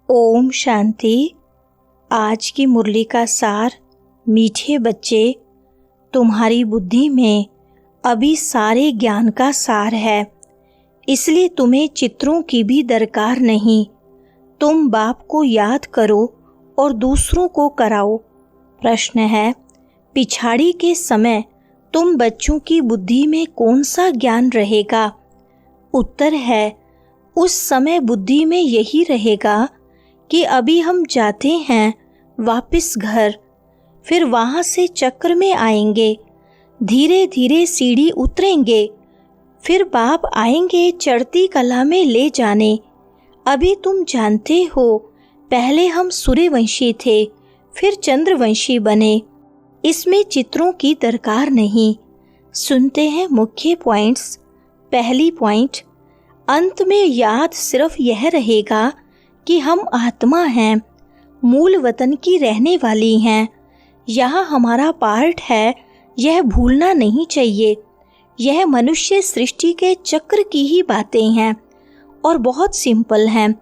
ओम शांति। आज की मुरली का सार। मीठे बच्चे, तुम्हारी बुद्धि में अभी सारे ज्ञान का सार है, इसलिए तुम्हें चित्रों की भी दरकार नहीं। तुम बाप को याद करो और दूसरों को कराओ। प्रश्न है, पिछाड़ी के समय तुम बच्चों की बुद्धि में कौन सा ज्ञान रहेगा? उत्तर है, उस समय बुद्धि में यही रहेगा कि अभी हम जाते हैं वापस घर, फिर वहाँ से चक्र में आएंगे, धीरे धीरे सीढ़ी उतरेंगे, फिर बाप आएंगे चढ़ती कला में ले जाने। अभी तुम जानते हो, पहले हम सूर्यवंशी थे, फिर चंद्रवंशी बने। इसमें चित्रों की दरकार नहीं। सुनते हैं मुख्य पॉइंट्स। पहली पॉइंट, अंत में याद सिर्फ यह रहेगा कि हम आत्मा हैं, मूल वतन की रहने वाली हैं। यहाँ हमारा पार्ट है, यह भूलना नहीं चाहिए। यह मनुष्य सृष्टि के चक्र की ही बातें हैं और बहुत सिंपल हैं।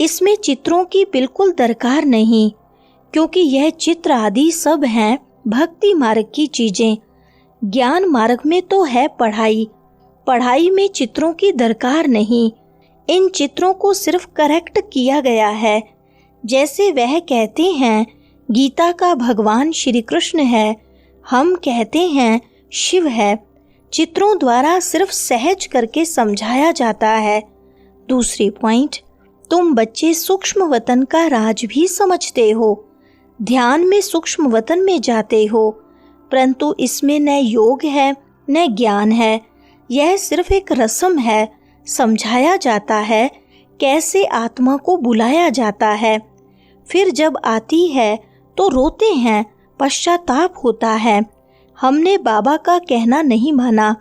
इसमें चित्रों की बिल्कुल दरकार नहीं, क्योंकि यह चित्र आदि सब हैं भक्ति मार्ग की चीजें। ज्ञान मार्ग में तो है पढ़ाई, पढ़ाई में चित्रों की दरकार नहीं। इन चित्रों को सिर्फ करेक्ट किया गया है। जैसे वह कहते हैं गीता का भगवान श्री कृष्ण है, हम कहते हैं शिव है। चित्रों द्वारा सिर्फ सहज करके समझाया जाता है। दूसरी पॉइंट, तुम बच्चे सूक्ष्म वतन का राज भी समझते हो, ध्यान में सूक्ष्म वतन में जाते हो, परंतु इसमें न योग है न ज्ञान है। यह सिर्फ एक रस्म है, समझाया जाता है कैसे आत्मा को बुलाया जाता है। फिर जब आती है तो रोते हैं, पश्चाताप होता है, हमने बाबा का कहना नहीं माना।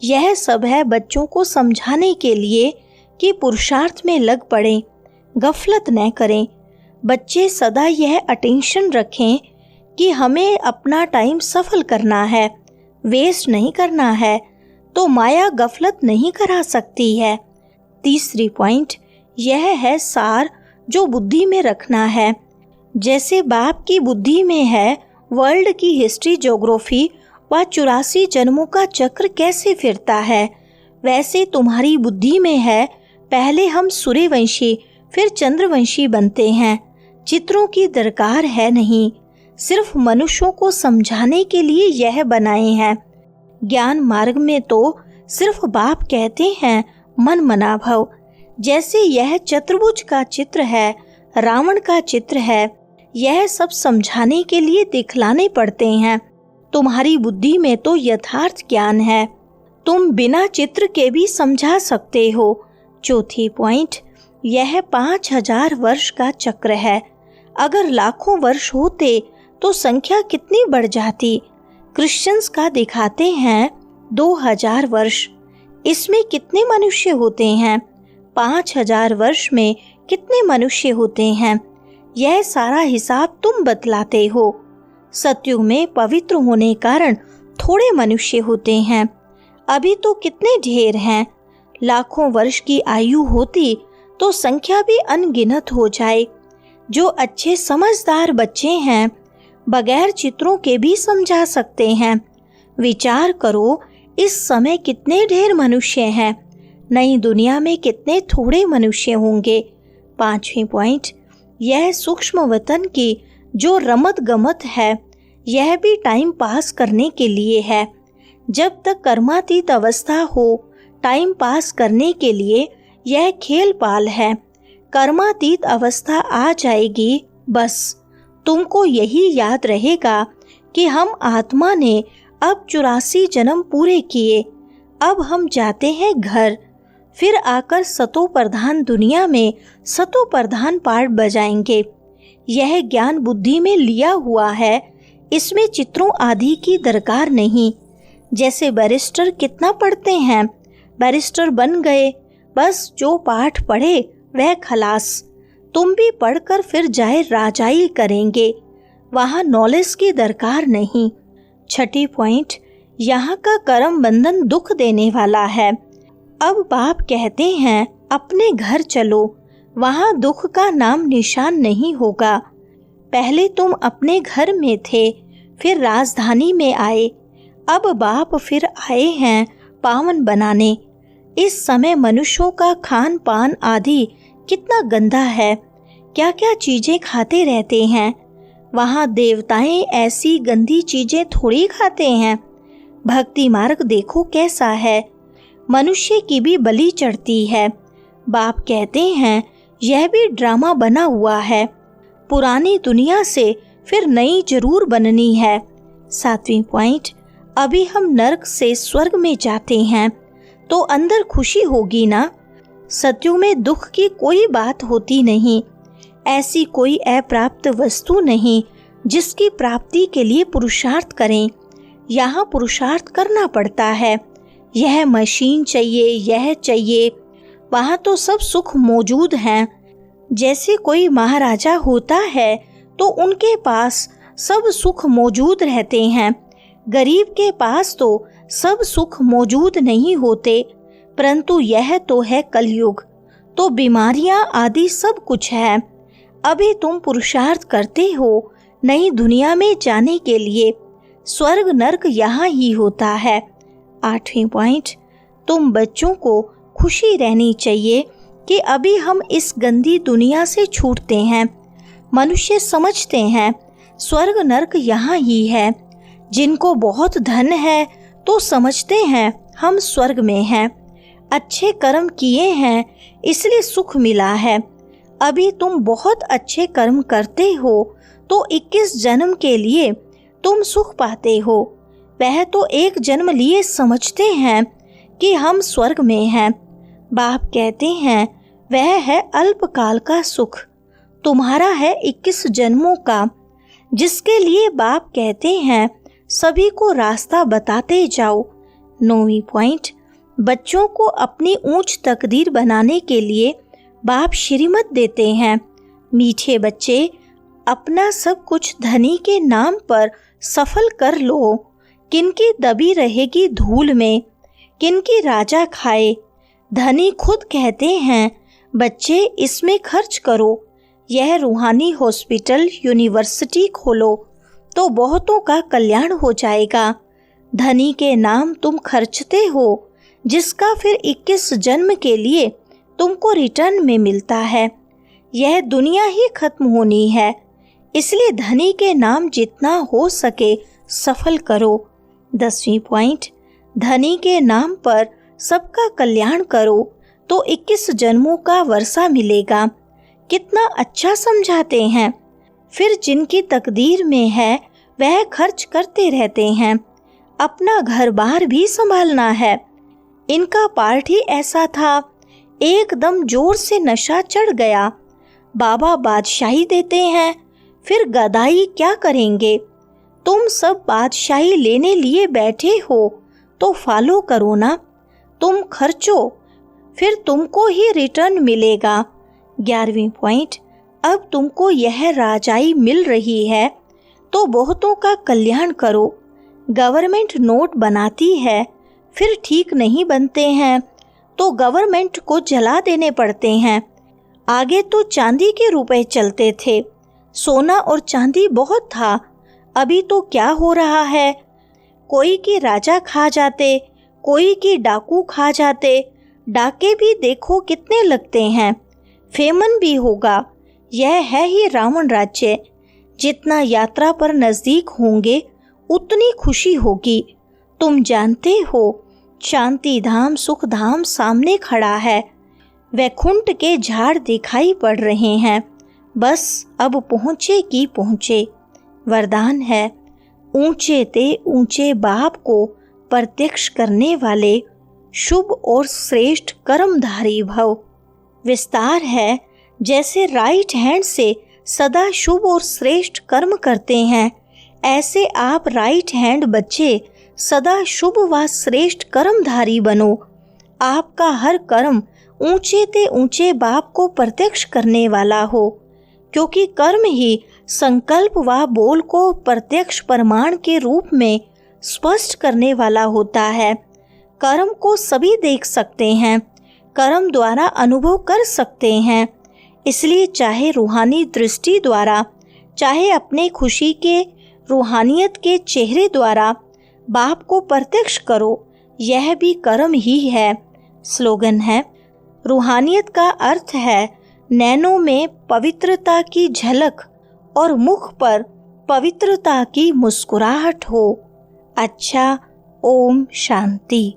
यह सब है बच्चों को समझाने के लिए कि पुरुषार्थ में लग पड़ें, गफलत न करें। बच्चे सदा यह अटेंशन रखें कि हमें अपना टाइम सफल करना है, वेस्ट नहीं करना है, तो माया गफलत नहीं करा सकती है। तीसरी पॉइंट, यह है सार जो बुद्धि में रखना है। जैसे बाप की बुद्धि में है वर्ल्ड की हिस्ट्री, ज्योग्राफी व 84 जन्मों का चक्र कैसे फिरता है, वैसे तुम्हारी बुद्धि में है पहले हम सूर्यवंशी फिर चंद्रवंशी बनते हैं। चित्रों की दरकार है नहीं, सिर्फ मनुष्यों को समझाने के लिए यह बनाए हैं। ज्ञान मार्ग में तो सिर्फ बाप कहते हैं मन मना भव। जैसे यह चतुर्भुज का चित्र है, रावण का चित्र है, यह सब समझाने के लिए दिखलाने पड़ते हैं। तुम्हारी बुद्धि में तो यथार्थ ज्ञान है, तुम बिना चित्र के भी समझा सकते हो। चौथी पॉइंट, यह 5000 वर्ष का चक्र है। अगर लाखों वर्ष होते तो संख्या कितनी बढ़ जाती। क्रिश्चियंस का दिखाते हैं 2000 वर्ष, इसमें कितने मनुष्य होते हैं? 5000 वर्ष में कितने मनुष्य होते हैं? यह सारा हिसाब तुम बतलाते हो। सतयुग में पवित्र होने कारण थोड़े मनुष्य होते हैं, अभी तो कितने ढेर हैं। लाखों वर्ष की आयु होती तो संख्या भी अनगिनत हो जाए। जो अच्छे समझदार बच्चे हैं बगैर चित्रों के भी समझा सकते हैं। विचार करो, इस समय कितने ढेर मनुष्य हैं, नई दुनिया में कितने थोड़े मनुष्य होंगे। पांचवी पॉइंट, यह सूक्ष्म वतन की जो रमत गमत है, यह भी टाइम पास करने के लिए है। जब तक कर्मातीत अवस्था हो, टाइम पास करने के लिए यह खेल पाल है। कर्मातीत अवस्था आ जाएगी, बस तुमको यही याद रहेगा कि हम आत्मा ने अब 84 जन्म पूरे किए, अब हम जाते हैं घर, फिर आकर सतो प्रधान दुनिया में सतो प्रधान पार्ट बजाएंगे। यह ज्ञान बुद्धि में लिया हुआ है, इसमें चित्रों आदि की दरकार नहीं। जैसे बैरिस्टर कितना पढ़ते हैं, बैरिस्टर बन गए, बस जो पाठ पढ़े वह खलास। तुम भी पढ़कर फिर जाए राजाई करेंगे, वहाँ नॉलेज की दरकार नहीं। छठी पॉइंट, यहाँ का कर्म बंधन दुख देने वाला है। अब बाप कहते हैं अपने घर चलो, वहाँ दुख का नाम निशान नहीं होगा। पहले तुम अपने घर में थे, फिर राजधानी में आए, अब बाप फिर आए हैं पावन बनाने। इस समय मनुष्यों का खान पान आदि कितना गंदा है, क्या क्या चीजें खाते रहते हैं। वहाँ देवताएं ऐसी गंदी चीजें थोड़ी खाते हैं। भक्ति मार्ग देखो कैसा है, मनुष्य की भी बलि चढ़ती है। बाप कहते हैं यह भी ड्रामा बना हुआ है, पुरानी दुनिया से फिर नई जरूर बननी है। 7वां पॉइंट, अभी हम नरक से स्वर्ग में जाते हैं तो अंदर खुशी होगी ना। सत्युग में दुख की कोई बात होती नहीं। ऐसी कोई अप्राप्त वस्तु नहीं जिसकी प्राप्ति के लिए पुरुषार्थ करें। यहाँ पुरुषार्थ करना पड़ता है। यह मशीन चाहिए, यह चाहिए। वहाँ तो सब सुख मौजूद हैं। जैसे कोई महाराजा होता है तो उनके पास सब सुख मौजूद रहते हैं। गरीब के पास तो सब सुख मौजूद नहीं होते, परंतु यह तो है कलयुग, तो बीमारियां आदि सब कुछ है। अभी तुम पुरुषार्थ करते हो नई दुनिया में जाने के लिए। स्वर्ग नरक यहाँ ही होता है। 8वां पॉइंट, तुम बच्चों को खुशी रहनी चाहिए कि अभी हम इस गंदी दुनिया से छूटते हैं। मनुष्य समझते हैं स्वर्ग नरक यहाँ ही है। जिनको बहुत धन है तो समझते हैं हम स्वर्ग में हैं। अच्छे कर्म किए हैं इसलिए सुख मिला है। अभी तुम बहुत अच्छे कर्म करते हो तो 21 जन्म के लिए तुम सुख पाते हो। वह तो एक जन्म लिए समझते हैं कि हम स्वर्ग में हैं। बाप कहते हैं वह है अल्पकाल का सुख, तुम्हारा है 21 जन्मों का, जिसके लिए बाप कहते हैं सभी को रास्ता बताते जाओ। 9वां पॉइंट, बच्चों को अपनी ऊंच तकदीर बनाने के लिए बाप श्रीमत देते हैं। मीठे बच्चे, अपना सब कुछ धनी के नाम पर सफल कर लो। किनकी दबी रहेगी धूल में, किनकी राजा खाए। धनी खुद कहते हैं बच्चे इसमें खर्च करो। यह रूहानी हॉस्पिटल यूनिवर्सिटी खोलो तो बहुतों का कल्याण हो जाएगा। धनी के नाम तुम खर्चते हो, जिसका फिर 21 जन्म के लिए तुमको रिटर्न में मिलता है। यह दुनिया ही खत्म होनी है, इसलिए धनी के नाम जितना हो सके सफल करो। 10वां पॉइंट, धनी के नाम पर सबका कल्याण करो तो 21 जन्मों का वर्षा मिलेगा। कितना अच्छा समझाते हैं। फिर जिनकी तकदीर में है वह खर्च करते रहते हैं। अपना घर बार भी संभालना है। इनका पार्ट ही ऐसा था, एकदम जोर से नशा चढ़ गया। बाबा बादशाही देते हैं, फिर गदाई क्या करेंगे। तुम सब बादशाही लेने लिए बैठे हो तो फॉलो करो ना। तुम खर्चो, फिर तुमको ही रिटर्न मिलेगा। 11वां पॉइंट, अब तुमको यह राजाई मिल रही है तो बहुतों का कल्याण करो। गवर्नमेंट नोट बनाती है, फिर ठीक नहीं बनते हैं तो गवर्नमेंट को जला देने पड़ते हैं। आगे तो चांदी के रुपए चलते थे, सोना और चांदी बहुत था। अभी तो क्या हो रहा है, कोई की राजा खा जाते, कोई की डाकू खा जाते। डाके भी देखो कितने लगते हैं। फेमन भी होगा। यह है ही रावण राज्य। जितना यात्रा पर नजदीक होंगे उतनी खुशी होगी। तुम जानते हो शांति धाम सुख धाम सामने खड़ा है। वैकुंठ के झाड़ दिखाई पड़ रहे हैं। बस अब पहुँचे की पहुँचे। वरदान है, ऊंचे ते ऊंचे बाप को प्रत्यक्ष करने वाले शुभ और श्रेष्ठ कर्मधारी भव। विस्तार है, जैसे राइट हैंड से सदा शुभ और श्रेष्ठ कर्म करते हैं, ऐसे आप राइट हैंड बच्चे सदा शुभ व श्रेष्ठ कर्मधारी बनो। आपका हर कर्म ऊंचे ते ऊंचे बाप को प्रत्यक्ष करने वाला हो, क्योंकि कर्म ही संकल्प व बोल को प्रत्यक्ष प्रमाण के रूप में स्पष्ट करने वाला होता है। कर्म को सभी देख सकते हैं, कर्म द्वारा अनुभव कर सकते हैं। इसलिए चाहे रूहानी दृष्टि द्वारा, चाहे अपने खुशी के रूहानियत के चेहरे द्वारा बाप को प्रत्यक्ष करो, यह भी कर्म ही है। स्लोगन है, रूहानियत का अर्थ है नैनों में पवित्रता की झलक और मुख पर पवित्रता की मुस्कुराहट हो। अच्छा, ओम शांति।